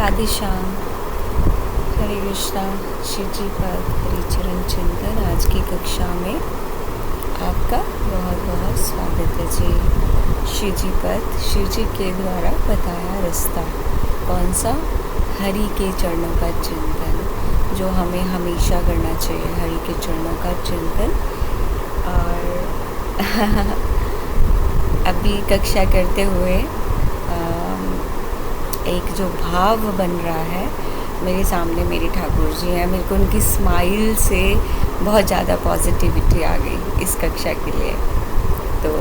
राधे श्याम, हरे कृष्णा, शिव जी पद हरिचरण चिंतन। आज की कक्षा में आपका बहुत बहुत स्वागत है जी। शिव जी पद, शिव जी के द्वारा बताया रास्ता कौन सा? हरि के चरणों का चिंतन, जो हमें हमेशा करना चाहिए, हरि के चरणों का चिंतन। और अभी कक्षा करते हुए एक जो भाव बन रहा है, मेरे सामने मेरे ठाकुर जी हैं, मेरे को उनकी स्माइल से बहुत ज़्यादा पॉजिटिविटी आ गई इस कक्षा के लिए। तो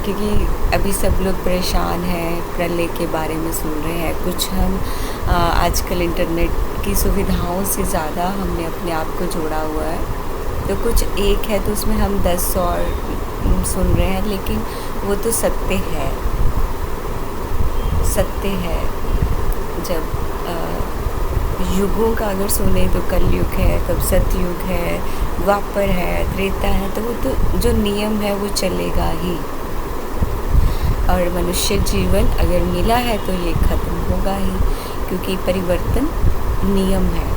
क्योंकि अभी सब लोग परेशान हैं, प्रलय के बारे में सुन रहे हैं। कुछ हम आजकल इंटरनेट की सुविधाओं से ज़्यादा हमने अपने आप को जोड़ा हुआ है। तो कुछ एक है तो उसमें हम 10 और सुन रहे हैं, लेकिन वो तो सत्य है। जब युगों का अगर सुने तो कलयुग है, तब सतयुग है, द्वापर है, त्रेता है, तो वो तो जो नियम है वो चलेगा ही। और मनुष्य जीवन अगर मिला है तो ये ख़त्म होगा ही, क्योंकि परिवर्तन नियम है।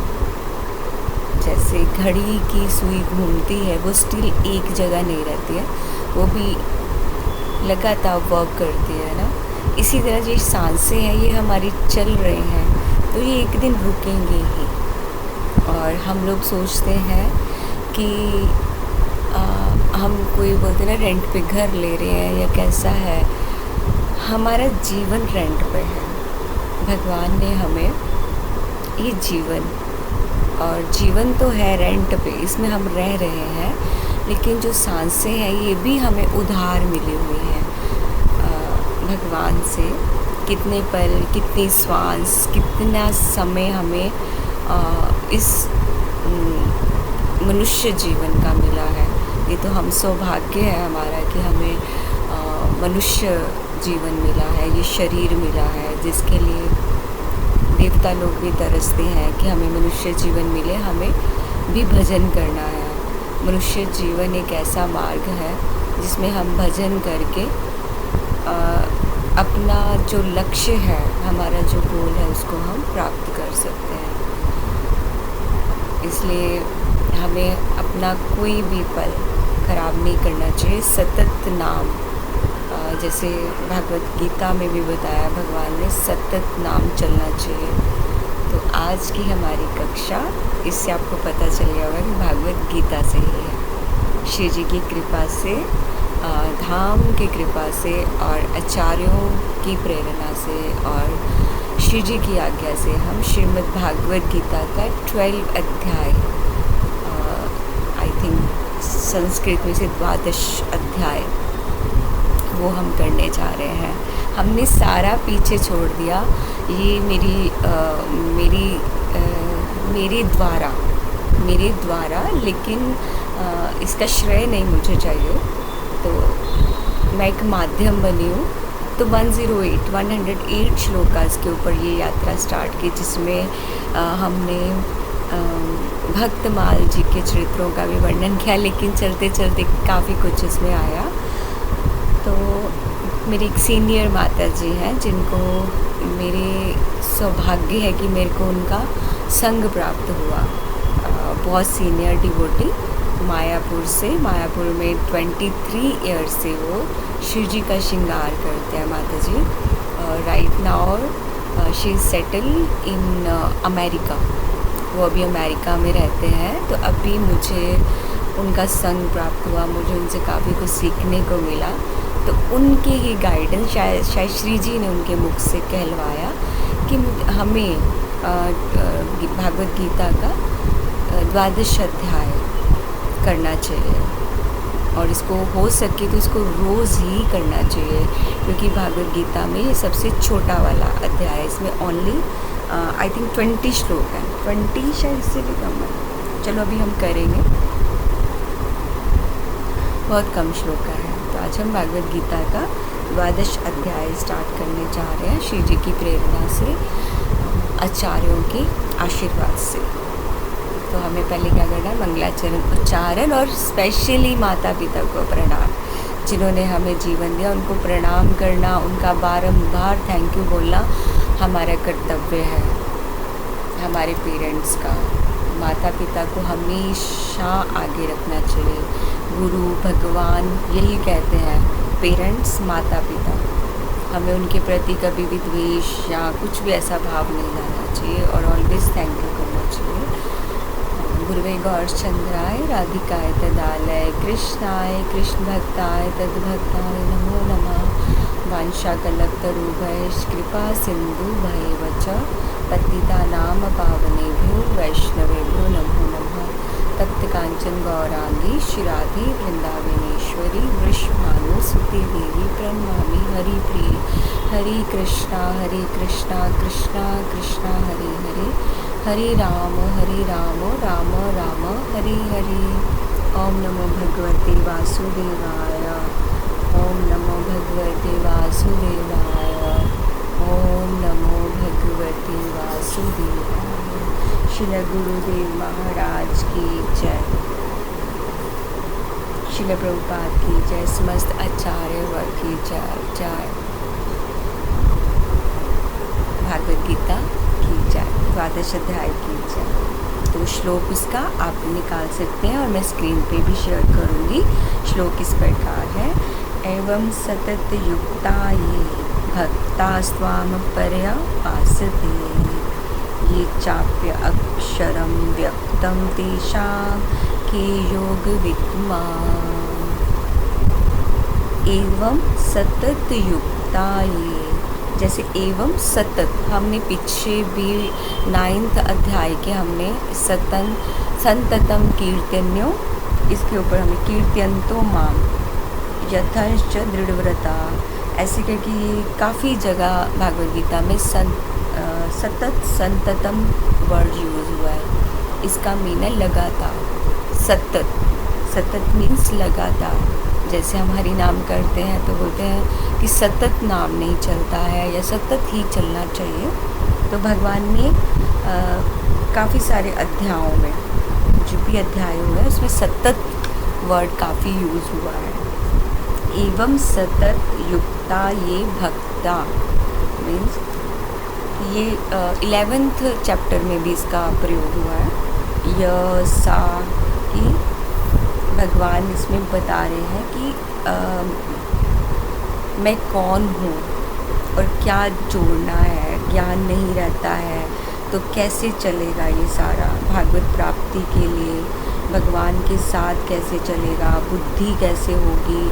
जैसे घड़ी की सुई घूमती है, वो स्टिल एक जगह नहीं रहती है, वो भी लगातार वर्क करती है ना। इसी तरह जो सांसें हैं ये हमारी चल रहे हैं, तो ये एक दिन रुकेंगे ही। और हम लोग सोचते हैं कि हम कोई बोलते ना रेंट पे घर ले रहे हैं या कैसा है। हमारा जीवन रेंट पे है। भगवान ने हमें ये जीवन, और जीवन तो है रेंट पे, इसमें हम रह रहे हैं, लेकिन जो सांसें हैं ये भी हमें उधार मिली हुई हैं भगवान से। कितने पल, कितनी श्वास, कितना समय हमें इस मनुष्य जीवन का मिला है। ये तो हम सौभाग्य है हमारा कि हमें मनुष्य जीवन मिला है, ये शरीर मिला है, जिसके लिए देवता लोग भी तरसते हैं कि हमें मनुष्य जीवन मिले, हमें भी भजन करना है। मनुष्य जीवन एक ऐसा मार्ग है जिसमें हम भजन करके अपना जो लक्ष्य है, हमारा जो गोल है, उसको हम प्राप्त कर सकते हैं। इसलिए हमें अपना कोई भी पल खराब नहीं करना चाहिए। सतत नाम, जैसे भगवत गीता में भी बताया भगवान ने, सतत नाम चलना चाहिए। तो आज की हमारी कक्षा, इससे आपको पता चल गया होगा कि भगवत गीता से ही है। शिव जी की कृपा से, धाम की कृपा से, और आचार्यों की प्रेरणा से, और शिव जी की आज्ञा से हम श्रीमद् भागवत गीता का 12 अध्याय, आई थिंक संस्कृत में से 12 अध्याय, वो हम करने जा रहे हैं। हमने सारा पीछे छोड़ दिया। ये मेरे द्वारा, लेकिन इसका श्रेय नहीं मुझे चाहिए। तो मैं एक माध्यम बनी हूँ। तो 108 श्लोकास के ऊपर ये यात्रा स्टार्ट की, जिसमें हमने भक्तमाल जी के चरित्रों का भी वर्णन किया, लेकिन चलते चलते काफ़ी कुछ इसमें आया। तो मेरी एक सीनियर माता जी हैं, जिनको मेरे सौभाग्य है कि मेरे को उनका संग प्राप्त हुआ। बहुत सीनियर डिवोटी, मायापुर में 23 ईयर्स से वो शिव जी का श्रृंगार करते हैं माता जी। Right now she is settle in America. वो अभी अमेरिका में रहते हैं। तो अभी मुझे उनका संग प्राप्त हुआ, मुझे उनसे काफ़ी कुछ सीखने को मिला। तो उनके ही गाइडेंस, शायद श्री जी ने उनके मुख से कहलवाया कि हमें भागवत गीता का 12 अध्याय करना चाहिए, और इसको हो सके तो इसको रोज़ ही करना चाहिए, क्योंकि भागवत गीता में ये सबसे छोटा वाला अध्याय है। इसमें ओनली आई थिंक 20 श्लोक है, 20 शायद इससे भी कम है। चलो अभी हम करेंगे, बहुत कम श्लोक का है। तो आज हम भागवत गीता का 12 अध्याय स्टार्ट करने जा रहे हैं, शिव जी की प्रेरणा से, आचार्यों के आशीर्वाद से। तो हमें पहले क्या करना है? मंगलाचरण उच्चारण, और स्पेशली माता पिता को प्रणाम, जिन्होंने हमें जीवन दिया, उनको प्रणाम करना, उनका बारंबार थैंक यू बोलना हमारा कर्तव्य है हमारे पेरेंट्स का। माता पिता को हमेशा आगे रखना चाहिए। गुरु भगवान यही कहते हैं, पेरेंट्स माता पिता, हमें उनके प्रति कभी भी द्वेष या कुछ भी ऐसा भाव नहीं लाना चाहिए और ऑलवेज थैंक यू करना चाहिए। गुरुवे गौरचंद्राय राधिकाय तदालय कृष्णाय कृष्ण भक्ताय तद्भक्ताय नमो नमः। वांछाकल्पतरुभ्यश्च कृपा सिन्धुभ्येव च पतितानां पावनेभ्यो वैष्णवेभ्यो नमो नमः। तप्तकाञ्चन गौरांगी श्रीराधे वृंदावनेश्वरी वृषभानुसुते देवी प्रणमामि हरिप्रिये। हरे कृष्णा कृष्णा कृष्णा हरे हरे, हरे राम राम राम हरे हरे। ओम नमो भगवते वासुदेवाय, ओम नमो भगवते वासुदेवाय, ओम नमो भगवते वासुदेवाय। श्रील गुरुदेव महाराज की जय, श्रील प्रभुपाद की जय, समस्त आचार्य वर्ग की जय जय। भागवत गीता की जय, द्वादश अध्याय की जय। तो श्लोक उसका आप निकाल सकते हैं और मैं स्क्रीन पे भी शेयर करूँगी। श्लोक इस प्रकार है, एवं सतत युक्ता ये भक्ता स्वाम पर्यपासते, ये चाप्य अक्षरम व्यक्तम तेषां के योग विद्मा। एवं सतत युक्ता ये, जैसे एवं सतत, हमने पीछे भी 9th अध्याय के हमने संततम कीर्तन्यो, इसके ऊपर हमें कीर्तयंतो माम यथंश्च दृढ़व्रता, ऐसे करके काफ़ी जगह भागवत गीता में सतत संततम वर्ड यूज़ हुआ है। इसका मीन है लगातार। सतत मीन्स लगातार। जैसे हम हरि नाम करते हैं तो बोलते हैं कि सतत नाम नहीं चलता है या सतत ही चलना चाहिए। तो भगवान ने काफ़ी सारे अध्यायों में, जो भी अध्याय हुआ है उसमें सतत वर्ड काफ़ी यूज़ हुआ है। एवं सतत युक्ता ये भक्ता मीन्स ये 11th चैप्टर में भी इसका प्रयोग हुआ है। यह सा कि भगवान इसमें बता रहे हैं कि मैं कौन हूँ और क्या जोड़ना है। ज्ञान नहीं रहता है तो कैसे चलेगा ये सारा, भागवत प्राप्ति के लिए भगवान के साथ कैसे चलेगा, बुद्धि कैसे होगी।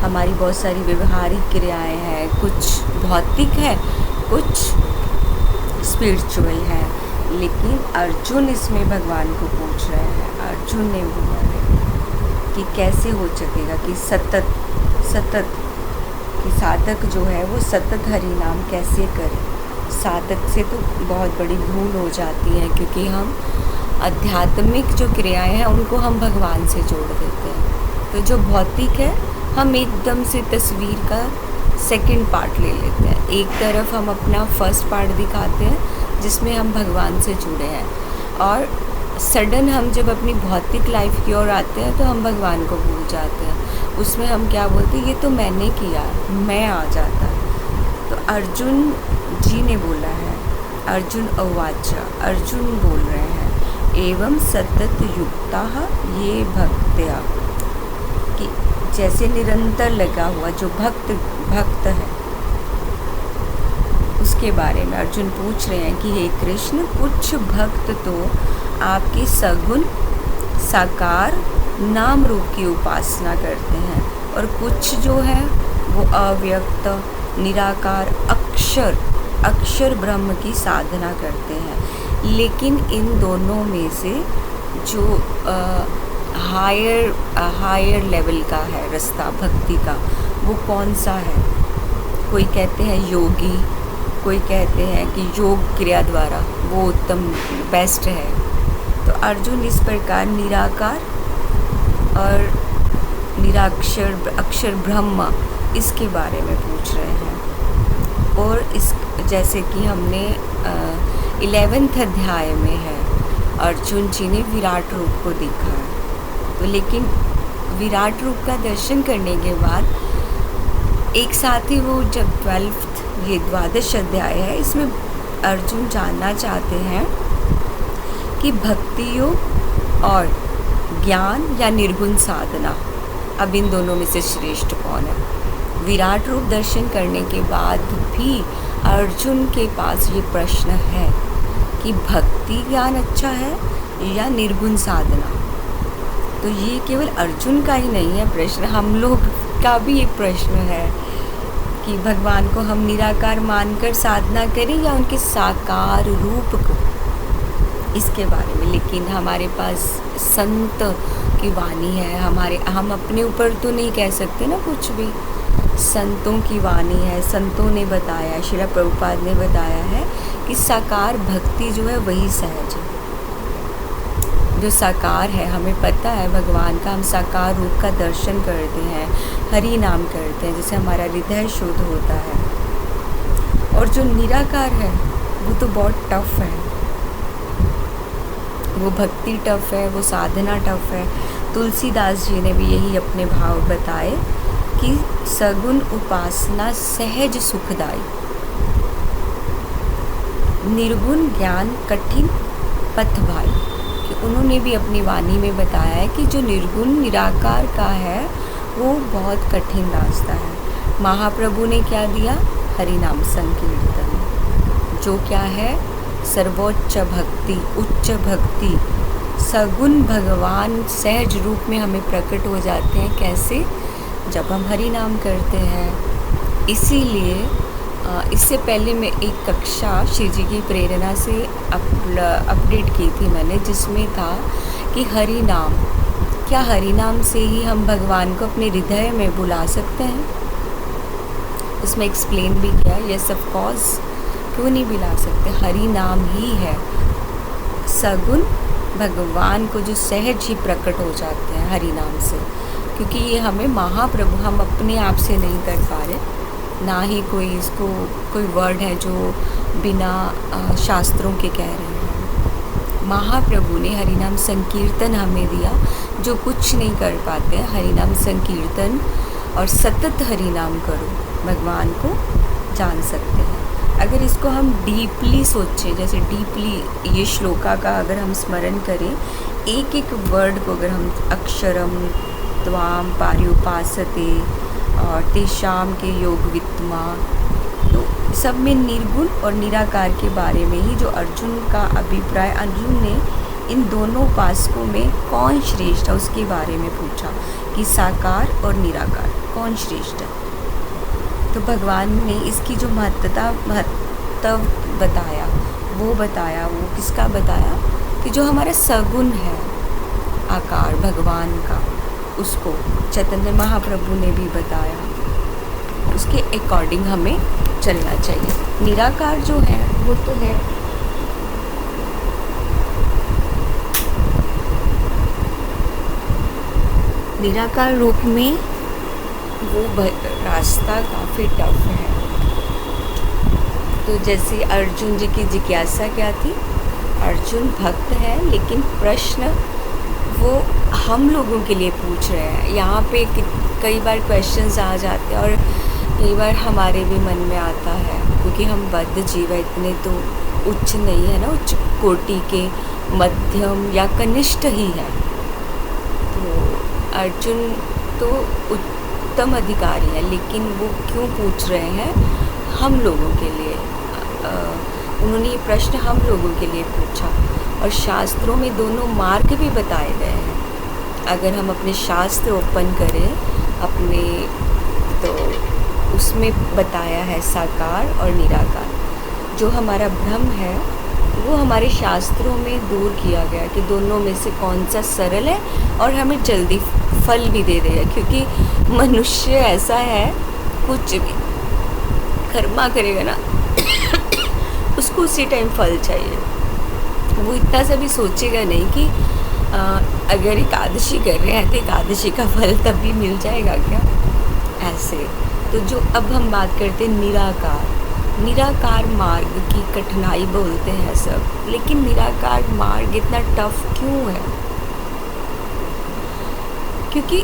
हमारी बहुत सारी व्यवहारिक क्रियाएं हैं, कुछ भौतिक है कुछ स्पिरिचुअल है। लेकिन अर्जुन इसमें भगवान को पूछ रहे हैं, अर्जुन ने बोला है कि कैसे हो सकेगा कि सतत कि साधक जो है वो सतत हरि नाम कैसे करे। साधक से तो बहुत बड़ी भूल हो जाती है, क्योंकि हम आध्यात्मिक जो क्रियाएं हैं उनको हम भगवान से जोड़ देते हैं। तो जो भौतिक है हम एकदम से तस्वीर का सेकंड पार्ट ले लेते हैं। एक तरफ हम अपना फर्स्ट पार्ट दिखाते हैं जिसमें हम भगवान से जुड़े हैं, और सडन हम जब अपनी भौतिक लाइफ की ओर आते हैं तो हम भगवान को भूल जाते हैं। उसमें हम क्या बोलते हैं, ये तो मैंने किया, मैं आ जाता है। तो अर्जुन जी ने बोला है, अर्जुन अवाचा, अर्जुन बोल रहे हैं एवं सतत युक्ता ये भक्त्या, कि जैसे निरंतर लगा हुआ जो भक्त है उसके बारे में अर्जुन पूछ रहे हैं कि हे कृष्ण, कुछ भक्त तो आपकी सगुण साकार नाम रूप की उपासना करते हैं और कुछ जो है वो अव्यक्त निराकार अक्षर ब्रह्म की साधना करते हैं। लेकिन इन दोनों में से जो हायर लेवल का है रास्ता भक्ति का, वो कौन सा है। कोई कहते हैं योगी, कोई कहते हैं कि योग क्रिया द्वारा वो उत्तम बेस्ट है। तो अर्जुन इस प्रकार निराकार और अक्षर ब्रह्म इसके बारे में पूछ रहे हैं। और इस जैसे कि हमने 11th अध्याय में है, अर्जुन जी ने विराट रूप को देखा है। तो लेकिन विराट रूप का दर्शन करने के बाद एक साथ ही वो जब 12th ये द्वादश अध्याय है, इसमें अर्जुन जानना चाहते हैं कि भक्ति योग और ज्ञान या निर्गुण साधना, अब इन दोनों में से श्रेष्ठ कौन है। विराट रूप दर्शन करने के बाद भी अर्जुन के पास ये प्रश्न है कि भक्ति ज्ञान अच्छा है या निर्गुण साधना। तो ये केवल अर्जुन का ही नहीं है प्रश्न, हम लोग का भी एक प्रश्न है कि भगवान को हम निराकार मानकर साधना करें या उनके साकार रूप को, इसके बारे में। लेकिन हमारे पास संत की वाणी है, हम अपने ऊपर तो नहीं कह सकते ना कुछ भी, संतों की वाणी है, संतों ने बताया है, श्रील प्रभुपाद ने बताया है कि साकार भक्ति जो है वही सहज है, जो साकार है। हमें पता है भगवान का, हम साकार रूप का दर्शन करते हैं, हरि नाम करते हैं, जिससे हमारा हृदय शुद्ध होता है। और जो निराकार है वो तो बहुत टफ है, वो भक्ति टफ है, वो साधना टफ है। तुलसीदास जी ने भी यही अपने भाव बताए कि सगुण उपासना सहज सुखदाई, निर्गुण ज्ञान कठिन पथ भाई। कि उन्होंने भी अपनी वाणी में बताया है कि जो निर्गुण निराकार का है वो बहुत कठिन रास्ता है। महाप्रभु ने क्या दिया? हरि नाम संकीर्तन, जो क्या है? सर्वोच्च भक्ति, उच्च भक्ति। सगुण भगवान सहज रूप में हमें प्रकट हो जाते हैं। कैसे? जब हम हरि नाम करते हैं। इसीलिए इससे पहले मैं एक कक्षा श्री जी की प्रेरणा से अपडेट की थी मैंने, जिसमें था कि हरि नाम, क्या हरि नाम से ही हम भगवान को अपने हृदय में बुला सकते हैं? उसमें एक्सप्लेन भी किया, यस ऑफ कोर्स, क्यों नहीं बुला सकते। हरि नाम ही है सगुण भगवान को जो सहज ही प्रकट हो जाते हैं हरि नाम से। क्योंकि ये हमें महाप्रभु, हम अपने आप से नहीं कर पा रहे, ना ही कोई वर्ड है जो बिना शास्त्रों के कह रहे हैं। महाप्रभु ने हरिनाम संकीर्तन हमें दिया, जो कुछ नहीं कर पाते हैं। हरिनाम संकीर्तन और सतत हरिनाम करो, भगवान को जान सकते हैं। अगर इसको हम डीपली सोचें, जैसे डीपली ये श्लोका का अगर हम स्मरण करें, एक एक वर्ड को अगर हम अक्षरम त्वाम पार्युपासते और तेषाम के योग वित्तमा, तो सब में निर्गुण और निराकार के बारे में ही जो अर्जुन का अभिप्राय, अर्जुन ने इन दोनों उपासकों में कौन श्रेष्ठ है उसके बारे में पूछा कि साकार और निराकार कौन श्रेष्ठ है। तो भगवान ने इसकी जो महत्व बताया, वो किसका बताया कि जो हमारा सगुण है आकार भगवान का, उसको चैतन्य महाप्रभु ने भी बताया, उसके अकॉर्डिंग हमें चलना चाहिए। निराकार जो है वो तो है निराकार रूप में, वो रास्ता काफ़ी टफ है। तो जैसे अर्जुन जी की जिज्ञासा क्या थी? अर्जुन भक्त है, लेकिन प्रश्न वो हम लोगों के लिए पूछ रहे हैं। यहाँ पे कई बार क्वेश्चंस आ जाते हैं और कई बार हमारे भी मन में आता है, क्योंकि हम बद्ध जीव है, इतने तो उच्च नहीं है ना, उच्च कोटि के, मध्यम या कनिष्ठ ही है। तो अर्जुन तो उत्तम अधिकारी है, लेकिन वो क्यों पूछ रहे हैं? हम लोगों के लिए। उन्होंने ये प्रश्न हम लोगों के लिए पूछा। और शास्त्रों में दोनों मार्ग भी बताए गए हैं। अगर हम अपने शास्त्र ओपन करें अपने, तो उसमें बताया है साकार और निराकार। जो हमारा भ्रम है वो हमारे शास्त्रों में दूर किया गया कि दोनों में से कौन सा सरल है और हमें जल्दी फल भी दे देगा। क्योंकि मनुष्य ऐसा है, कुछ भी कर्मा करेगा ना उसको उसी टाइम फल चाहिए। वो इतना सा भी सोचेगा नहीं कि अगर एकादशी कर रहे हैं तो एकादशी का फल तभी मिल जाएगा क्या, ऐसे। तो जो अब हम बात करते हैं निराकार मार्ग की कठिनाई बोलते हैं सब, लेकिन निराकार मार्ग इतना टफ क्यों है? क्योंकि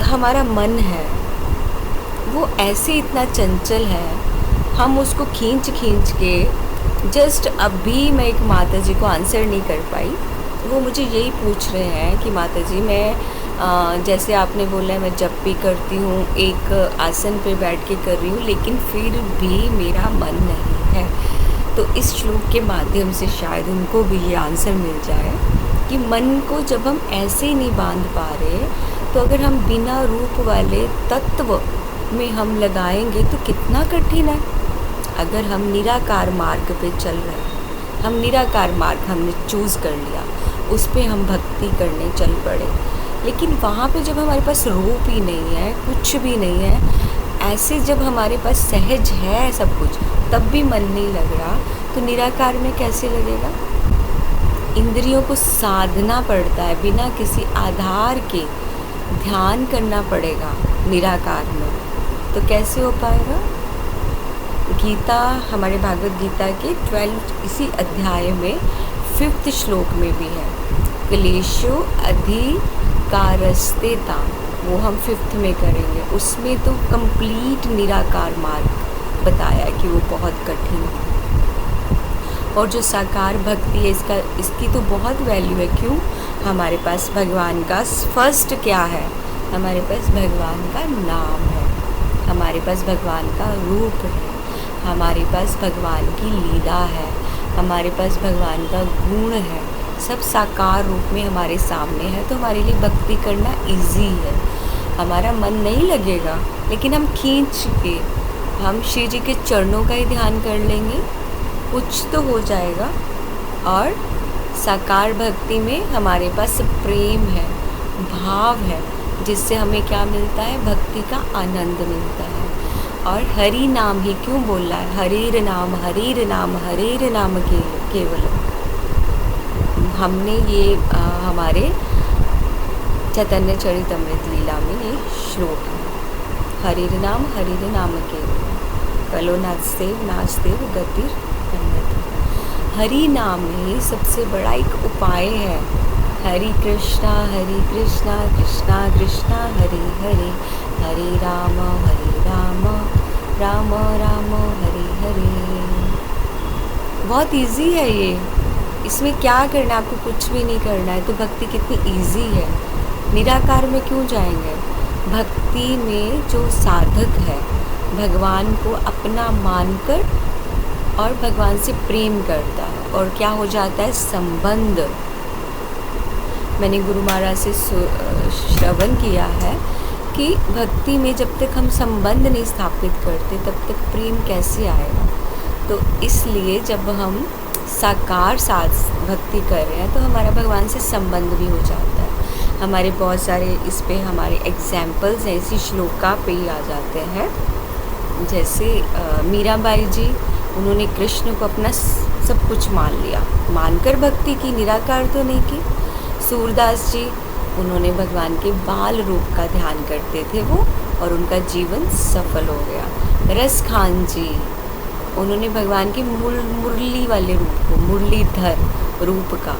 हमारा मन है वो ऐसे इतना चंचल है, हम उसको खींच के जस्ट अभी मैं एक माता जी को आंसर नहीं कर पाई। वो मुझे यही पूछ रहे हैं कि माता जी मैं जैसे आपने बोला है मैं जब भी करती हूँ एक आसन पे बैठ के कर रही हूँ, लेकिन फिर भी मेरा मन नहीं है। तो इस श्लोक के माध्यम से शायद उनको भी ये आंसर मिल जाए कि मन को जब हम ऐसे ही नहीं बांध पा रहे, तो अगर हम बिना रूप वाले तत्व में हम लगाएंगे तो कितना कठिन है। अगर हम निराकार मार्ग पे चल रहे हैं, हम निराकार मार्ग हमने चूज़ कर लिया, उस पे हम भक्ति करने चल पड़े, लेकिन वहाँ पे जब हमारे पास रूप ही नहीं है, कुछ भी नहीं है, ऐसे जब हमारे पास सहज है सब कुछ, तब भी मन नहीं लग रहा, तो निराकार में कैसे लगेगा। इंद्रियों को साधना पड़ता है, बिना किसी आधार के ध्यान करना पड़ेगा निराकार में, तो कैसे हो पाएगा। गीता, हमारे भागवत गीता के 12 इसी अध्याय में 5th श्लोक में भी है, क्लेशो अधिकारस्तेता, वो हम 5th में करेंगे। उसमें तो कंप्लीट निराकार मार्ग बताया कि वो बहुत कठिन है। और जो साकार भक्ति है इसकी तो बहुत वैल्यू है। क्यों, हमारे पास भगवान का फर्स्ट क्या है, हमारे पास भगवान का नाम है, हमारे पास भगवान का रूप है, हमारे पास भगवान की लीला है, हमारे पास भगवान का गुण है, सब साकार रूप में हमारे सामने है। तो हमारे लिए भक्ति करना इजी है। हमारा मन नहीं लगेगा, लेकिन हम खींच के हम श्री जी के चरणों का ही ध्यान कर लेंगे, कुछ तो हो जाएगा। और साकार भक्ति में हमारे पास प्रेम है, भाव है, जिससे हमें क्या मिलता है, भक्ति का आनंद मिलता है। और हरि नाम ही क्यों बोल रहा है, हरिर नाम हरिर नाम हरिर नाम केवल। हमने ये हमारे चैतन्य चरितमृत लीला में ये श्लोक है, हरिर नाम केवल, कलो नाचदेव गतिर अन्यथा। हरि नाम ही सबसे बड़ा एक उपाय है। हरि कृष्णा कृष्णा कृष्णा हरि हरि, हरे राम राम राम हरे हरे। बहुत इजी है ये, इसमें क्या करना है, आपको कुछ भी नहीं करना है। तो भक्ति कितनी इजी है। निराकार में क्यों जाएंगे, भक्ति में जो साधक है भगवान को अपना मानकर और भगवान से प्रेम करता है, और क्या हो जाता है, संबंध। मैंने गुरु महाराज से श्रवण किया है कि भक्ति में जब तक हम संबंध नहीं स्थापित करते तब तक प्रेम कैसे आएगा। तो इसलिए जब हम साकार साथ भक्ति कर रहे हैं तो हमारा भगवान से संबंध भी हो जाता है। हमारे बहुत सारे इस पे हमारे एग्जाम्पल्स हैं, इसी श्लोका पे ही आ जाते हैं। जैसे मीराबाई जी, उन्होंने कृष्ण को अपना सब कुछ मान लिया, मानकर भक्ति की, निराकार तो नहीं की। सूरदास जी, उन्होंने भगवान के बाल रूप का ध्यान करते थे वो, और उनका जीवन सफल हो गया। रस खान जी, उन्होंने भगवान के मुरली वाले रूप को, मुरलीधर रूप का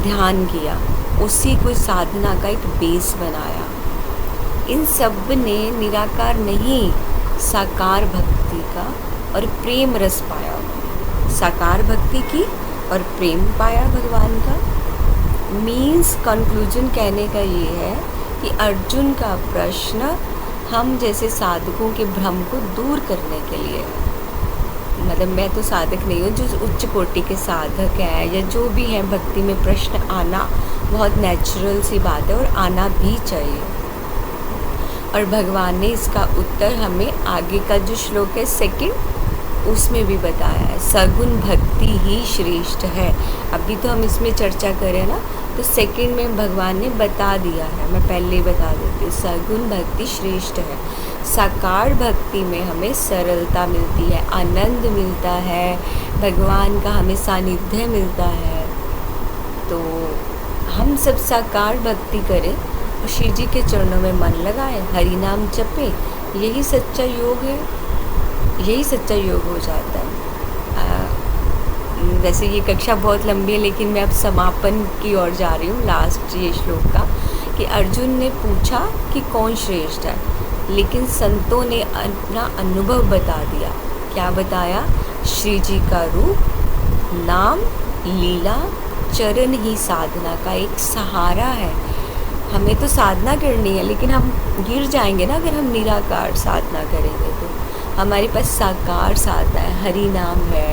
ध्यान किया, उसी को साधना का एक बेस बनाया। इन सब ने निराकार नहीं, साकार भक्ति का और प्रेम रस पाया। साकार भक्ति की और प्रेम पाया भगवान का। मीन्स कंक्लूजन कहने का ये है कि अर्जुन का प्रश्न हम जैसे साधकों के भ्रम को दूर करने के लिए, मतलब मैं तो साधक नहीं हूँ, जो उच्च कोटि के साधक हैं या जो भी हैं, भक्ति में प्रश्न आना बहुत नेचुरल सी बात है और आना भी चाहिए। और भगवान ने इसका उत्तर हमें आगे का जो श्लोक है 2, उसमें भी बताया है। सगुण भक्ति ही श्रेष्ठ है। अभी तो हम इसमें चर्चा करें ना, तो 2 में भगवान ने बता दिया है, मैं पहले ही बता देती हूँ। सगुण भक्ति श्रेष्ठ है। साकार भक्ति में हमें सरलता मिलती है, आनंद मिलता है, भगवान का हमें सानिध्य मिलता है। तो हम सब साकार भक्ति करें और श्री जी के चरणों में मन लगाएं, हरि नाम जपें, यही सच्चा योग है, यही सच्चा योग हो जाता है। वैसे ये कक्षा बहुत लंबी है, लेकिन मैं अब समापन की ओर जा रही हूँ, लास्ट ये श्लोक का, कि अर्जुन ने पूछा कि कौन श्रेष्ठ है, लेकिन संतों ने अपना अनुभव बता दिया क्या बताया? श्री जी का रूप, नाम, लीला, चरण ही साधना का एक सहारा है। हमें तो साधना करनी है, लेकिन हम गिर जाएंगे ना अगर हम निराकार साधना करेंगे। तो हमारे पास साकार साधना है, हरि नाम है,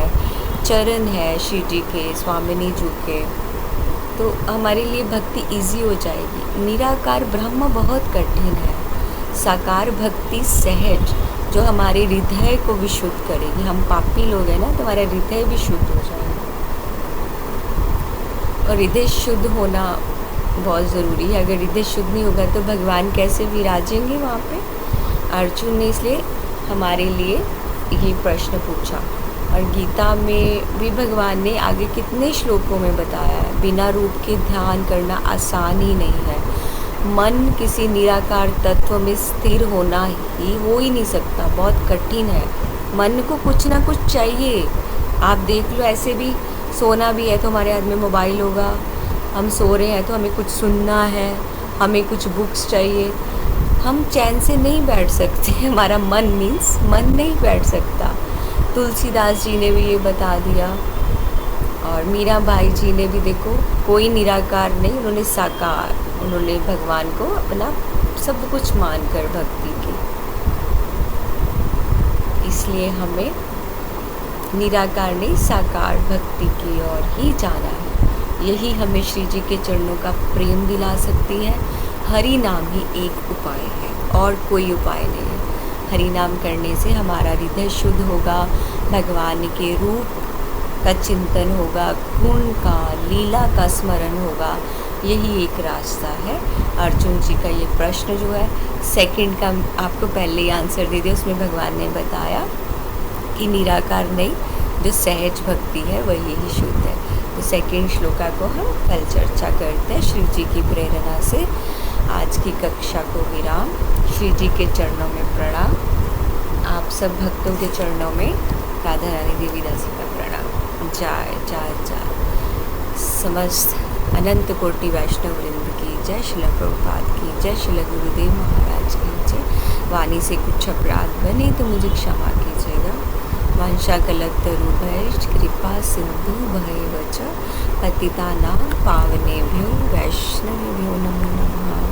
चरण है श्री जी के, स्वामिनी जी के, तो हमारे लिए भक्ति इजी हो जाएगी। निराकार ब्रह्म बहुत कठिन है, साकार भक्ति सहज, जो हमारे हृदय को भी शुद्ध करेगी। हम पापी लोग हैं ना, तो हमारा हृदय भी शुद्ध हो जाएगा, और हृदय शुद्ध होना बहुत ज़रूरी है। अगर हृदय शुद्ध नहीं होगा तो भगवान कैसे विराजेंगे वहाँ पे? अर्जुन ने इसलिए हमारे लिए ये प्रश्न पूछा। और गीता में भी भगवान ने आगे कितने श्लोकों में बताया है, बिना रूप के ध्यान करना आसान ही नहीं है। मन किसी निराकार तत्व में स्थिर होना ही हो ही नहीं सकता, बहुत कठिन है। मन को कुछ ना कुछ चाहिए। आप देख लो, ऐसे भी सोना भी है तो हमारे हाथ में मोबाइल होगा, हम सो रहे हैं तो हमें कुछ सुनना है, हमें कुछ बुक्स चाहिए, हम चैन से नहीं बैठ सकते। हमारा मन मन नहीं बैठ सकता। तुलसीदास जी ने भी ये बता दिया, और मीरा भाई जी ने भी, देखो कोई निराकार नहीं, उन्होंने साकार, उन्होंने भगवान को अपना सब कुछ मानकर भक्ति की। इसलिए हमें निराकार नहीं, साकार भक्ति की ओर ही जाना है। यही हमें श्री जी के चरणों का प्रेम दिला सकती है। हरि नाम ही एक उपाय है, और कोई उपाय नहीं है। हरि नाम करने से हमारा हृदय शुद्ध होगा, भगवान के रूप का चिंतन होगा, गुण का, लीला का स्मरण होगा। यही एक रास्ता है। अर्जुन जी का ये प्रश्न जो है, सेकंड का आपको पहले ही आंसर दे दिया। उसमें भगवान ने बताया कि निराकार नहीं, जो सहज भक्ति है वही ही शुद्ध है। तो सेकंड श्लोका को हम कल चर्चा करते हैं श्री जी की प्रेरणा से। आज की कक्षा को विराम। श्री जी के चरणों में प्रणाम। आप सब भक्तों के चरणों में राधा रानी देवी दासी का प्रणाम। जय जय जय। समस्त अनंत कोटि वैष्णव वृंद की जय। श्रील प्रभुपाद की जय। श्रील गुरुदेव महाराज की जय। वाणी से कुछ अपराध बने तो मुझे क्षमा कीजिएगा। वंशा कलत्तरूभैश्च कृपा सिंधु भयवच पतितानां पावनेभ्यो वैष्णवेभ्यो नमो नमः।